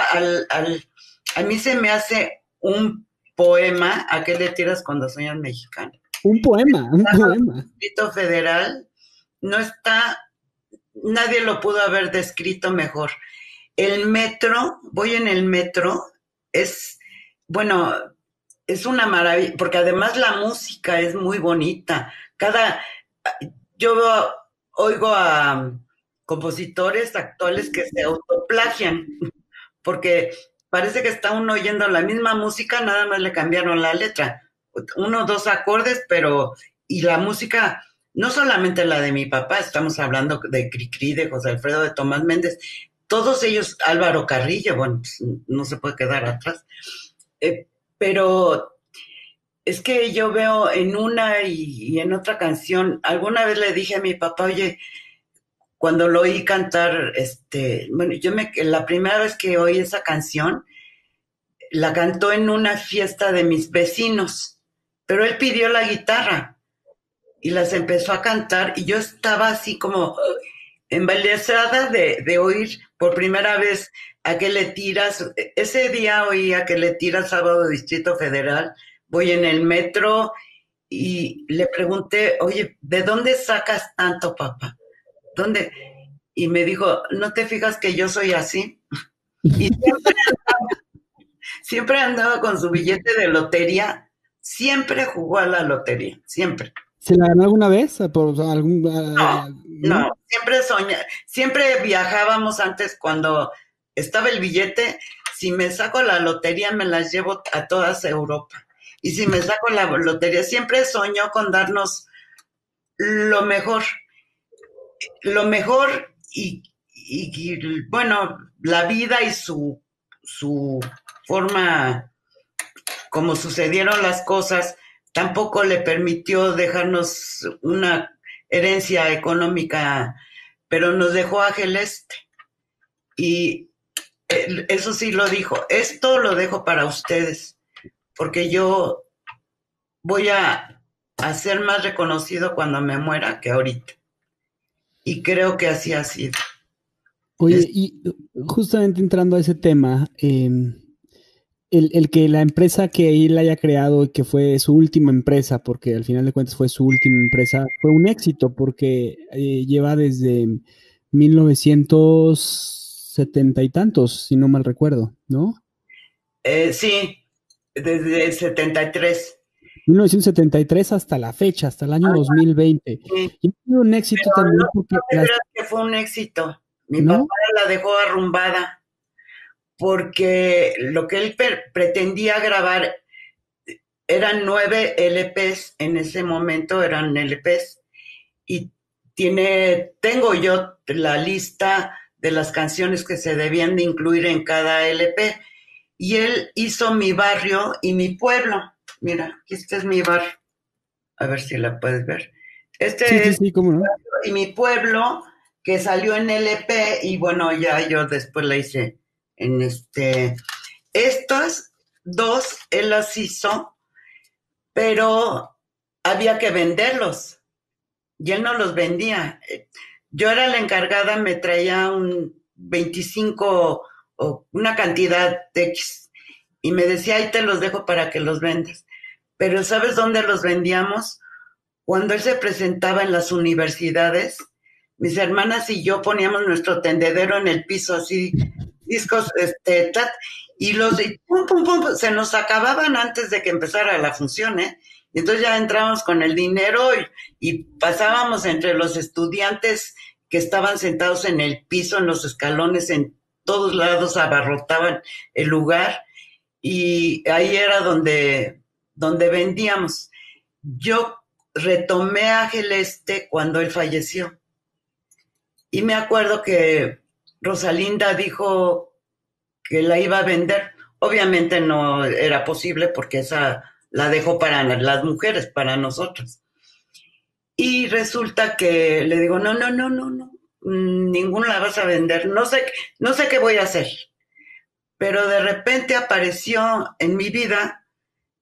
a mí se me hace un poema, ¿a qué le tiras cuando sueñas mexicano? Un poema, un poema. El Distrito Federal no está, nadie lo pudo haber descrito mejor. El metro, voy en el metro, es, bueno, es una maravilla, porque además la música es muy bonita. Yo oigo a compositores actuales que se autoplagian, porque parece que está uno oyendo la misma música, nada más le cambiaron la letra. 1 o 2 acordes, y la música, no solamente la de mi papá, estamos hablando de Cricri, de José Alfredo, de Tomás Méndez, todos ellos, Álvaro Carrillo, bueno, pues, no se puede quedar atrás, pero es que yo veo en una y en otra canción, alguna vez le dije a mi papá, oye, cuando lo oí cantar, bueno, la primera vez que oí esa canción, la cantó en una fiesta de mis vecinos, pero él pidió la guitarra y las empezó a cantar y yo estaba así como embarazada de oír por primera vez A qué le tiras. Ese día oí A qué le tiras, sábado Distrito Federal, voy en el metro y le pregunté, oye, ¿de dónde sacas tanto, papá? ¿Dónde? Y me dijo, ¿no te fijas que yo soy así? Y siempre andaba con su billete de lotería, siempre jugó a la lotería, siempre. ¿Se la ganó alguna vez? Por algún, No, no, siempre viajábamos antes cuando estaba el billete, si me saco la lotería me las llevo a todas Europa. Y si me saco la lotería, siempre soñó con darnos lo mejor y bueno, la vida y su forma como sucedieron las cosas, tampoco le permitió dejarnos una herencia económica, pero nos dejó a Celeste. Y eso sí lo dijo, esto lo dejo para ustedes, porque yo voy a ser más reconocido cuando me muera que ahorita. Y creo que así ha sido. Oye, y justamente entrando a ese tema, el que la empresa que él haya creado y que fue su última empresa, porque al final de cuentas fue su última empresa, fue un éxito porque lleva desde 1970 y tantos, si no mal recuerdo, ¿no? Sí, desde el 73. 1973 hasta la fecha, hasta el año 2020. Sí. Y fue un éxito Pero también no, porque no te creas que fue un éxito. Mi papá ¿no? la dejó arrumbada porque lo que él pretendía grabar eran 9 LPs, en ese momento eran LPs, y tengo yo la lista de las canciones que se debían de incluir en cada LP, y él hizo Mi Barrio y Mi Pueblo. Mira, aquí este es mi barrio, a ver si la puedes ver. Sí, Este sí, es sí, cómo no. y Mi Pueblo, que salió en LP, y bueno, ya yo después la hice en Estas dos él las hizo, pero había que venderlos y él no los vendía. Yo era la encargada, me traía un 25 o una cantidad de X y me decía, ahí te los dejo para que los vendas. Pero ¿sabes dónde los vendíamos? Cuando él se presentaba en las universidades, mis hermanas y yo poníamos nuestro tendedero en el piso, así, discos, y pum, pum, pum, se nos acababan antes de que empezara la función, ¿eh? Y entonces ya entramos con el dinero y pasábamos entre los estudiantes que estaban sentados en el piso, en los escalones, en todos lados abarrotaban el lugar, y ahí era donde vendíamos. Yo retomé a Celeste cuando él falleció. Y me acuerdo que Rosalinda dijo que la iba a vender. Obviamente no era posible porque esa la dejó para las mujeres, para nosotros. Y resulta que le digo, no, no, no, no, no, ninguna la vas a vender, no sé qué voy a hacer. Pero de repente apareció en mi vida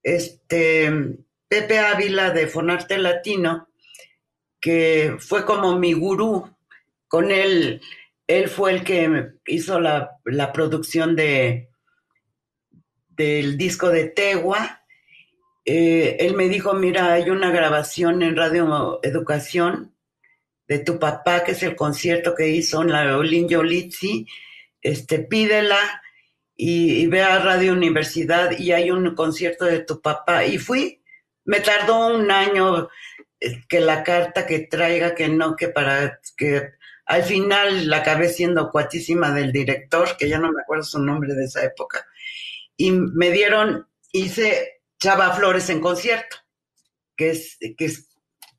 Pepe Ávila de Fonarte Latino, que fue como mi gurú. Con él fue el que hizo la producción del disco de Tegua. Él me dijo, mira, hay una grabación en Radio Educación de tu papá, que es el concierto que hizo en la Olin Yolitzi, pídela y ve a Radio Universidad y hay un concierto de tu papá. Y fui, me tardó un año que la carta que traiga, que no, que para que al final la acabé siendo cuatísima del director, que ya no me acuerdo su nombre de esa época, y me hice Chava Flores en concierto, que es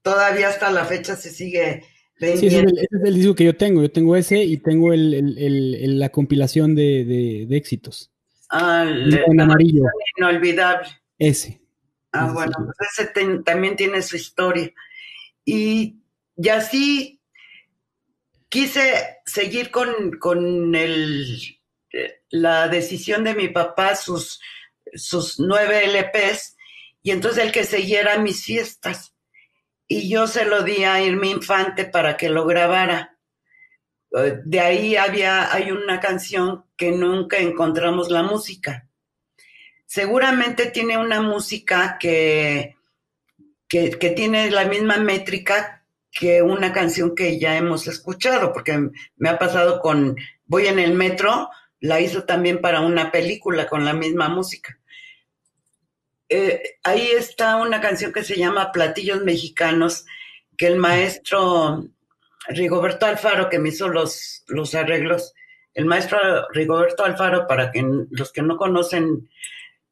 todavía hasta la fecha se sigue Sí, ese es vendiendo. ese es el disco que yo tengo. Yo tengo ese y tengo la compilación de éxitos. La En amarillo. canción inolvidable. Ese. Ah, Ese sí. bueno, pues ese también tiene su historia. Y así quise seguir con la decisión de mi papá, sus 9 LPs, y entonces el que siguiera mis fiestas. Y yo se lo di a Irma Infante para que lo grabara. De ahí hay una canción que nunca encontramos la música. Seguramente tiene una música que tiene la misma métrica que una canción que ya hemos escuchado, porque me ha pasado con Voy en el metro, la hizo también para una película con la misma música. Ahí está una canción que se llama Platillos Mexicanos, que el maestro Rigoberto Alfaro, que me hizo los arreglos, el maestro Rigoberto Alfaro, para que los que no conocen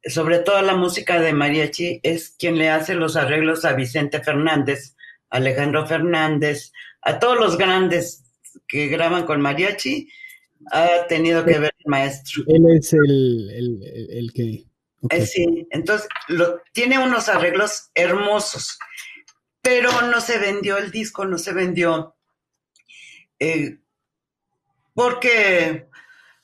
sobre todo la música de mariachi, es quien le hace los arreglos a Vicente Fernández, Alejandro Fernández, a todos los grandes que graban con mariachi, ha tenido que ver el maestro. Él es el que. Ok. Sí, entonces tiene unos arreglos hermosos, pero no se vendió el disco, no se vendió eh, porque,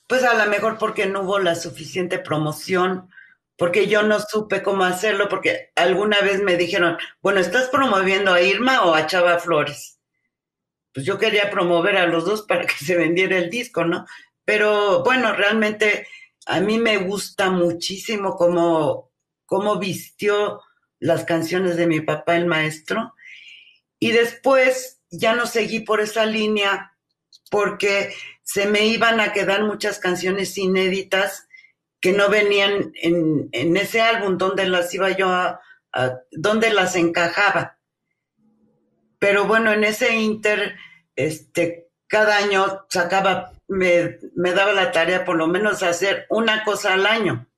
pues a lo mejor porque no hubo la suficiente promoción, porque yo no supe cómo hacerlo, porque alguna vez me dijeron, bueno, ¿estás promoviendo a Irma o a Chava Flores? Pues yo quería promover a los dos para que se vendiera el disco, ¿no? Pero bueno, realmente a mí me gusta muchísimo cómo vistió las canciones de mi papá, el maestro, y después ya no seguí por esa línea porque se me iban a quedar muchas canciones inéditas que no venían en ese álbum donde las iba yo donde las encajaba. Pero bueno, en ese inter, cada año me daba la tarea por lo menos hacer una cosa al año.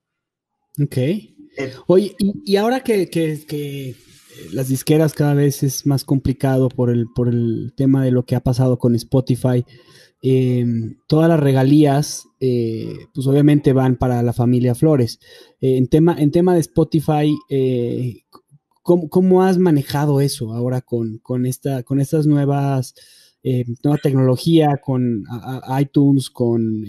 Ok. Eh, Oye, y ahora que las disqueras cada vez es más complicado por el tema de lo que ha pasado con Spotify, eh, todas las regalías, pues obviamente van para la familia Flores. En tema de Spotify, ¿cómo has manejado eso ahora con estas nueva tecnología, con iTunes, con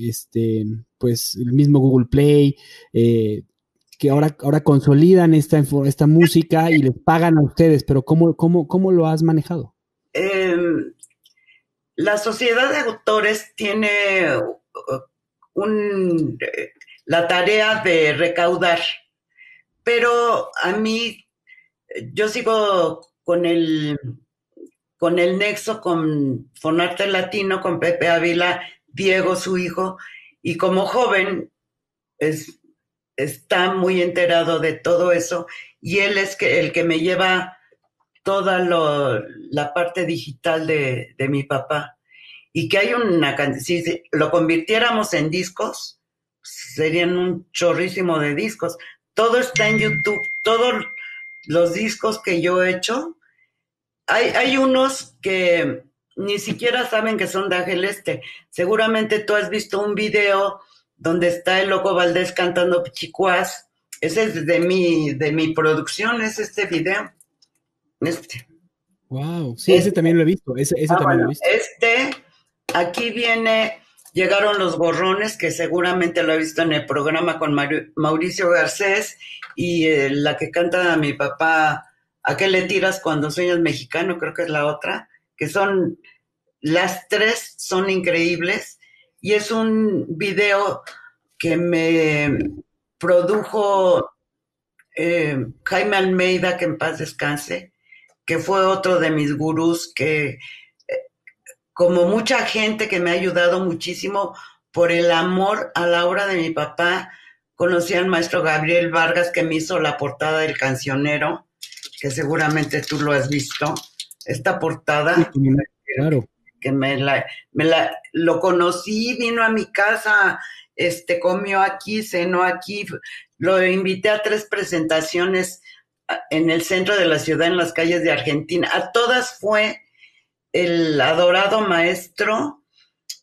pues el mismo Google Play, que ahora consolidan esta música y les pagan a ustedes, pero ¿cómo lo has manejado? eh, la sociedad de autores tiene un, la tarea de recaudar, pero a mí yo sigo con el nexo con Fonarte Latino, con Pepe Ávila, Diego, su hijo, y como joven es, está muy enterado de todo eso, y él es el que me lleva toda la parte digital de mi papá. Y que hay si lo convirtiéramos en discos, serían un chorrísimo de discos. Todo está en YouTube, todos los discos que yo he hecho. Hay unos que ni siquiera saben que son de Ángel Este. Seguramente tú has visto un video donde está el Loco Valdés cantando Pichicuás. Ese es de mi producción, es este video. Este. Wow, sí, ese Este. también lo he visto, ese también lo he Bueno, visto. aquí llegaron los borrones, que seguramente lo he visto en el programa con Mauricio Garcés, y la que canta a mi papá, ¿a qué le tiras cuando sueñas mexicano? Creo que es la otra, que las tres son increíbles, y es un video que me produjo Jaime Almeida, que en paz descanse, que fue otro de mis gurús como mucha gente que me ha ayudado muchísimo por el amor a la obra de mi papá. Conocí al maestro Gabriel Vargas, que me hizo la portada del Cancionero, que seguramente tú lo has visto. Esta Sí, portada, claro. que lo conocí, vino a mi casa, comió aquí, cenó aquí, lo invité a 3 presentaciones en el centro de la ciudad, en las calles de Argentina. A todas fue el adorado maestro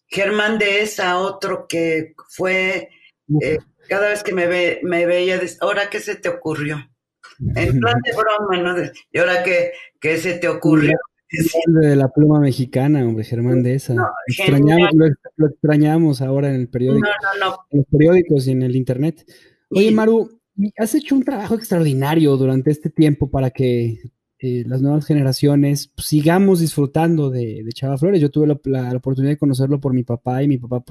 Germán Dehesa, otro que fue, Uf. cada vez que me veía, ahora qué se te ocurrió. En plan de broma, ¿no? ¿Y ahora qué se te ocurrió? Un Sí, grande de la pluma mexicana, hombre, Germán no, Deza. genial. Lo extrañamos ahora en el No, periódico, no, no. en los periódicos y en el internet. Oye, Y Maru, has hecho un trabajo extraordinario durante este tiempo para que las nuevas generaciones pues, sigamos disfrutando de Chava Flores. Yo tuve la oportunidad de conocerlo por mi papá y mi papá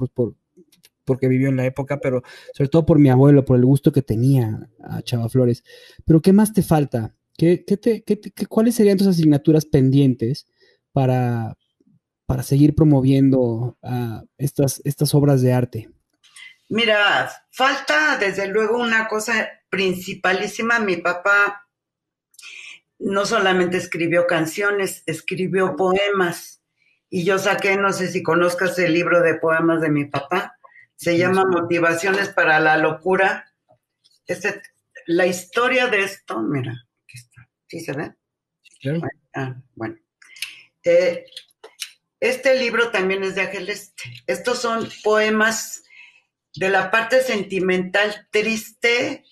porque vivió en la época, pero sobre todo por mi abuelo, por el gusto que tenía a Chava Flores. Pero ¿qué más te falta? ¿Cuáles serían tus asignaturas pendientes para, para seguir promoviendo estas obras de arte? mira, falta desde luego una cosa principalísima. Mi papá no solamente escribió canciones, escribió poemas. Y yo saqué, no sé si conozcas el libro de poemas de mi papá, se llama Motivaciones para la Locura. Este, la historia de esto, mira, aquí está, ¿sí se ve? Claro. Bueno. Eh, este libro también es de Angeleste. Estos son poemas de la parte sentimental triste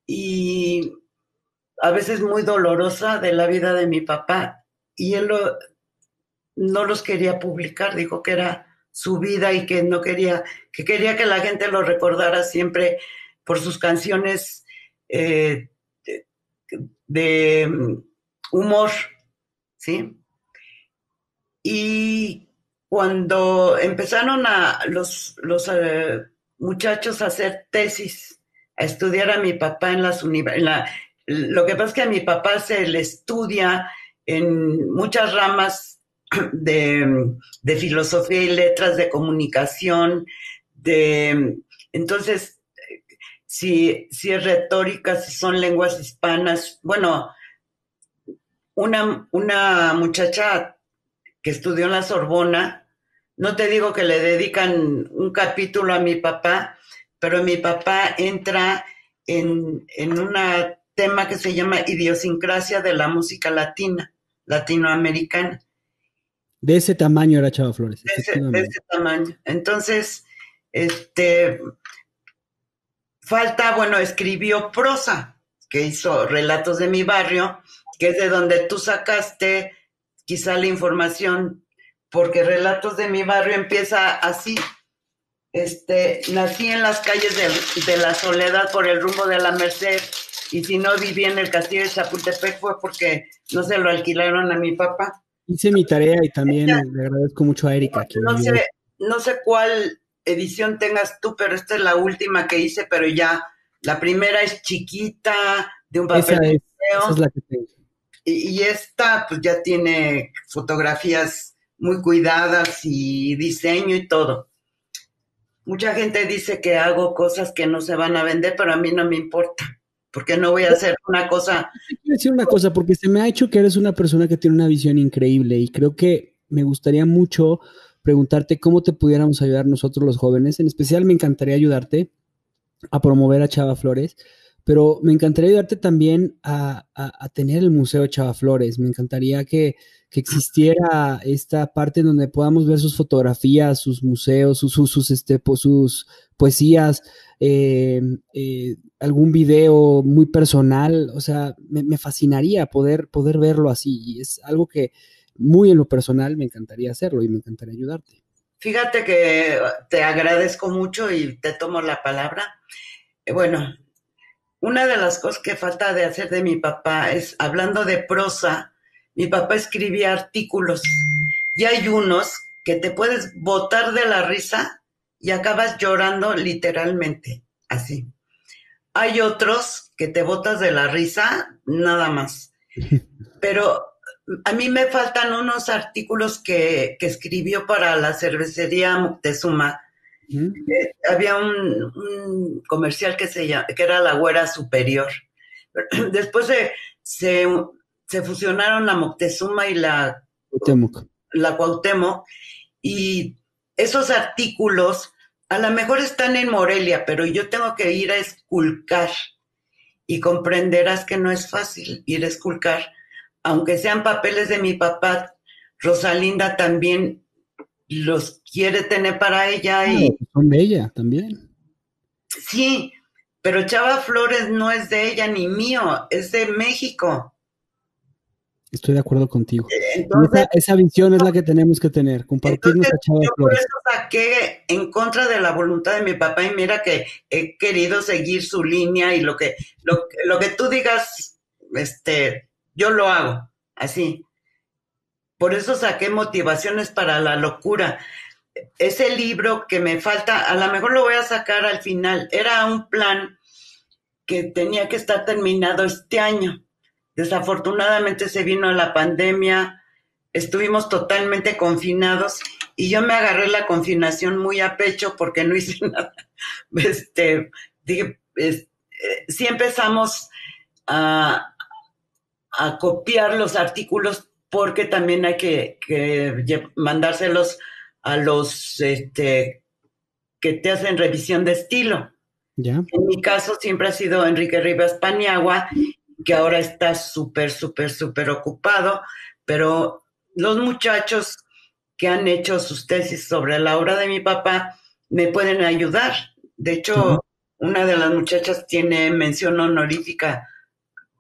y a veces muy dolorosa de la vida de mi papá. Y él no los quería publicar, dijo que era su vida y que no quería, que quería que la gente lo recordara siempre por sus canciones eh, de humor, ¿sí? Y cuando empezaron los muchachos a hacer tesis, a estudiar a mi papá en las universidades, lo que pasa es que a mi papá se le estudia en muchas ramas de filosofía y letras, de comunicación, entonces, si es retórica, si son lenguas hispanas, bueno, una muchacha que estudió en la Sorbona, no te digo que le dedican un capítulo a mi papá, pero mi papá entra en un tema que se llama idiosincrasia de la música latina, latinoamericana, De ese tamaño era Chava Flores, de efectivamente. ese tamaño. Entonces, este, falta, bueno, escribió prosa, que hizo Relatos de mi barrio, que es de donde tú sacaste quizá la información, porque Relatos de mi barrio empieza así. Nací en las calles de la Soledad por el rumbo de la Merced, y si no viví en el castillo de Chapultepec fue porque no se lo alquilaron a mi papá. Hice mi tarea y también le agradezco mucho a Erika, quien me No ayudó. sé, no sé cuál edición tengas tú, pero esta es la última que hice, pero ya la primera es chiquita, de un Esa papel es, esa es feo, la que tengo. y esta pues ya tiene fotografías muy cuidadas y diseño y todo. Mucha gente dice que hago cosas que no se van a vender, pero a mí no me importa, porque no voy a hacer una cosa. Quiero decir una cosa, porque se me ha hecho que eres una persona que tiene una visión increíble y creo que me gustaría mucho preguntarte cómo te pudiéramos ayudar nosotros los jóvenes. En especial me encantaría ayudarte a promover a Chava Flores, pero me encantaría ayudarte también a tener el Museo Chava Flores. Me encantaría que existiera esta parte en donde podamos ver sus fotografías, sus museos, sus poesías, eh, algún video muy personal. O sea, me fascinaría poder verlo así. Y es algo que muy en lo personal me encantaría hacerlo y me encantaría ayudarte. Fíjate que te agradezco mucho y te tomo la palabra. Bueno, una de las cosas que falta de hacer de mi papá es, hablando de prosa, mi papá escribía artículos y hay unos que te puedes botar de la risa y acabas llorando literalmente, así. Hay otros que te botas de la risa, nada más. Pero a mí me faltan unos artículos que escribió para la cervecería Moctezuma. Había un comercial que era la Güera Superior. Después se, se fusionaron la Moctezuma y Cuauhtémoc. la Cuauhtémoc, y esos artículos a lo mejor están en Morelia, pero yo tengo que ir a esculcar y comprenderás que no es fácil ir a esculcar, aunque sean papeles de mi papá, Rosalinda también los quiere tener para ella Claro, y pues son de ella también. sí, pero Chava Flores no es de ella ni mío, es de México. Estoy de acuerdo contigo. Y Entonces, esa visión es la que tenemos que tener, compartirnos entonces a Chava yo por eso Flores. saqué en contra de la voluntad de mi papá y mira que he querido seguir su línea y lo que tú digas, yo lo hago, así. Por eso saqué Motivaciones para la Locura. Ese libro que me falta, a lo mejor lo voy a sacar al final. Era un plan que tenía que estar terminado este año. Desafortunadamente se vino la pandemia, estuvimos totalmente confinados y yo me agarré la confinación muy a pecho porque no hice nada. Dije, sí empezamos a, a copiar los artículos porque también hay que mandárselos a los que te hacen revisión de estilo. ¿Ya? En mi caso siempre ha sido Enrique Rivas Paniagua, que ahora está súper, súper, súper ocupado, pero los muchachos que han hecho sus tesis sobre la obra de mi papá me pueden ayudar. De Sí. hecho, una de las muchachas tiene mención honorífica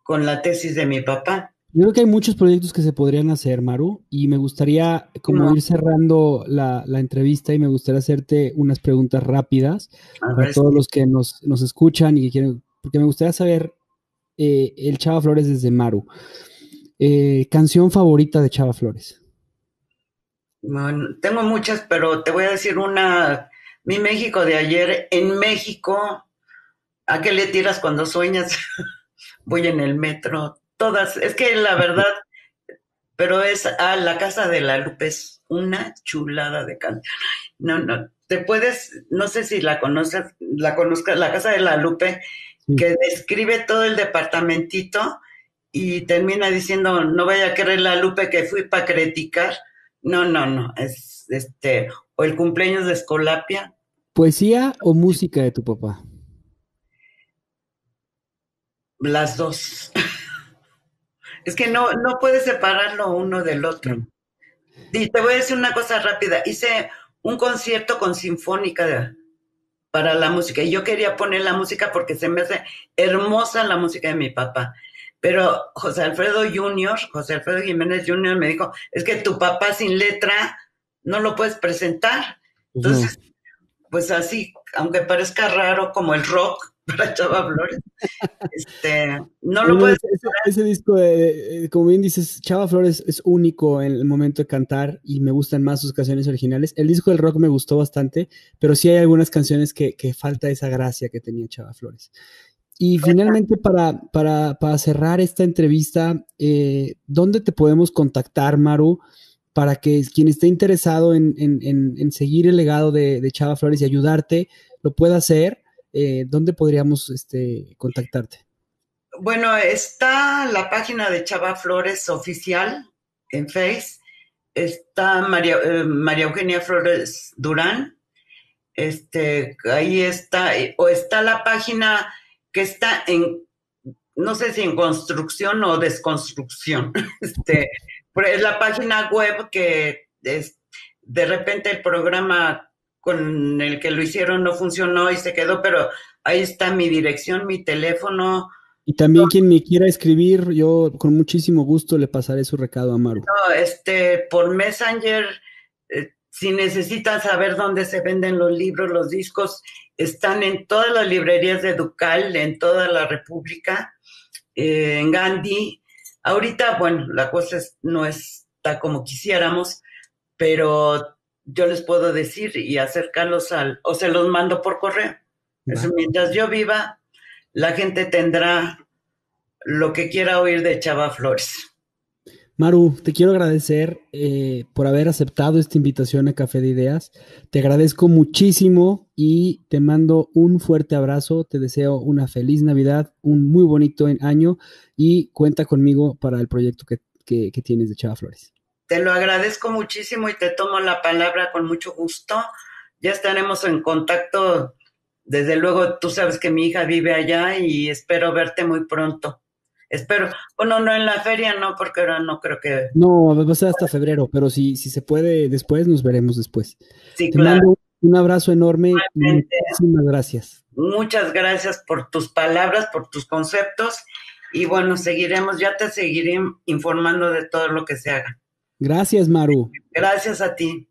con la tesis de mi papá. Yo creo que hay muchos proyectos que se podrían hacer, Maru, y me gustaría como No, ir cerrando la entrevista y me gustaría hacerte unas preguntas rápidas a para ver si todos los que nos escuchan y que quieren, porque me gustaría saber el Chava Flores desde Maru. Canción favorita de Chava Flores. bueno, tengo muchas, pero te voy a decir una. Mi México de ayer, en México, ¿a qué le tiras cuando sueñas? Voy en el metro, todas, es que la verdad, pero es La Casa de la Lupe, es una chulada de canción. No, no, te puedes, no sé si la conozcas, La Casa de la Lupe, Sí. que describe todo el departamentito y termina diciendo, no vaya a querer la Lupe que fui para criticar. No, no, no, es o el cumpleaños de Escolapia, ¿Poesía o música de tu papá? las dos. Es que no puedes separarlo uno del otro. Claro. Y te voy a decir una cosa rápida. Hice un concierto con Sinfónica para la música y yo quería poner la música porque se me hace hermosa la música de mi papá. Pero José Alfredo Jiménez Jr. me dijo, es que tu papá sin letra no lo puedes presentar. Pues no. Entonces, pues así, aunque parezca raro como el rock para Chava Flores, no lo Bueno, puedes. ese disco, como bien dices, Chava Flores es único en el momento de cantar y me gustan más sus canciones originales. El disco del rock me gustó bastante, pero sí hay algunas canciones que falta esa gracia que tenía Chava Flores. Y finalmente, para cerrar esta entrevista, ¿dónde te podemos contactar, Maru, para que quien esté interesado en seguir el legado de Chava Flores y ayudarte, lo pueda hacer? ¿Dónde podríamos contactarte? Bueno, está la página de Chava Flores oficial en Face, está María Eugenia Flores Durán, ahí está, o está la página que está no sé si en construcción o desconstrucción, pero es la página web que de repente el programa con el que lo hicieron no funcionó y se quedó, pero ahí está mi dirección, mi teléfono. Y también quien me quiera escribir, yo con muchísimo gusto le pasaré su recado a Maru. Por Messenger, si necesitan saber dónde se venden los libros, los discos, están en todas las librerías de Ducal, en toda la República, en Gandhi. Ahorita, bueno, la cosa no está como quisiéramos, pero yo les puedo decir y acercarlos o se los mando por correo. Eso, Va. mientras yo viva, la gente tendrá lo que quiera oír de Chava Flores. Maru, te quiero agradecer por haber aceptado esta invitación a Café de Ideas. Te agradezco muchísimo y te mando un fuerte abrazo. Te deseo una feliz Navidad, un muy bonito año y cuenta conmigo para el proyecto que tienes de Chava Flores. Te lo agradezco muchísimo y te tomo la palabra con mucho gusto. Ya estaremos en contacto. Desde luego, tú sabes que mi hija vive allá y espero verte muy pronto. Espero. Bueno, no en la feria, no, porque ahora no creo que... No, va a ser hasta febrero, pero si se puede después, nos veremos después. Sí, Te claro. mando un abrazo enorme y muchísimas gracias. Muchas gracias por tus palabras, por tus conceptos y bueno, seguiremos, ya te seguiré informando de todo lo que se haga. Gracias, Maru. Gracias a ti.